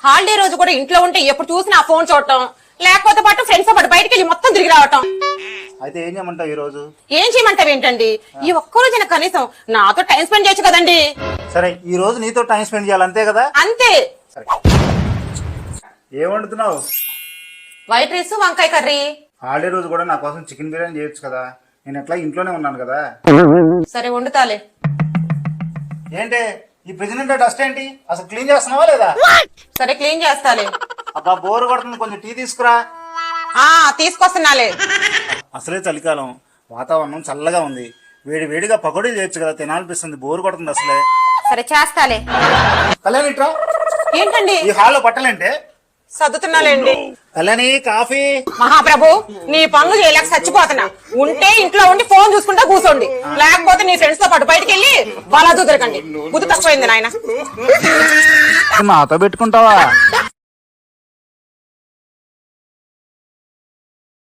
Holiday రోజు కూడా ఇంట్లో ఉంటే ఎప్పుడు చూసినా ఆ ఫోన్ చూడటం, లేకపోతే పాటు ఫ్రెండ్స్ తో పాటు బయటకు వెళ్ళి మొత్తం తిరిగి రావటం. అయితే ఏం చేయమంటావు ఈ రోజు? ఏం చేయమంటావు ఏంటండి? ఈ ఒక్కరోజైనా కనీసం నాతో టైం స్పెండ్ చేయొచ్చు కదండి. సరే ఈ రోజు నీతో టైం స్పెండ్ చేయాలి అంతే కదా? అంతే. సరే ఏం వండుతున్నావు? వైట్ రైస్ వంకాయ కర్రీ. హాలిడే రోజు కూడా నా కోసం చికెన్ బిర్యానీ చేయొచ్చు కదా, నేను ఎట్లా ఇంట్లోనే ఉన్నాను కదా. సరే వండుతాలే. ఏంటి ఈ ప్రెసిడెంట్ డస్ట్ ఏంటి? అసలు క్లీన్ చేస్తున్నావా లేదా? సరే క్లీన్ చేస్తాలే. అబ్బా బోర్ కొడుతుంది, కొంచెం టీ తీసుకురా. తీసుకొస్తున్నాలే. అసలే చలికాలం, వాతావరణం చల్లగా ఉంది, వేడి వేడిగా పకోడీలు చేయొచ్చు కదా, తినాలనిపిస్తుంది, బోర్ కొడుతుంది అసలే. సరే చేస్తాలే. కళ్యాణి ఇట్రా. ఏంటండి ఈ హాల్లో బట్టలేంటే? సర్దుతున్నాలేండి. కళ్యాణి కాఫీ. మహాప్రభు నీ పనులు చేయలేక చచ్చిపోతున్నా. ఉంటే ఇంట్లో ఉండి ఫోన్ చూసుకుంటా కూర్చోండి, లేకపోతే నీ ఫ్రెండ్స్ తో పాటు బయటకు వెళ్ళి బలాదు దొరకండి. బుద్ధి తక్కువైంది నాయన. నాతో పెట్టుకుంటావా?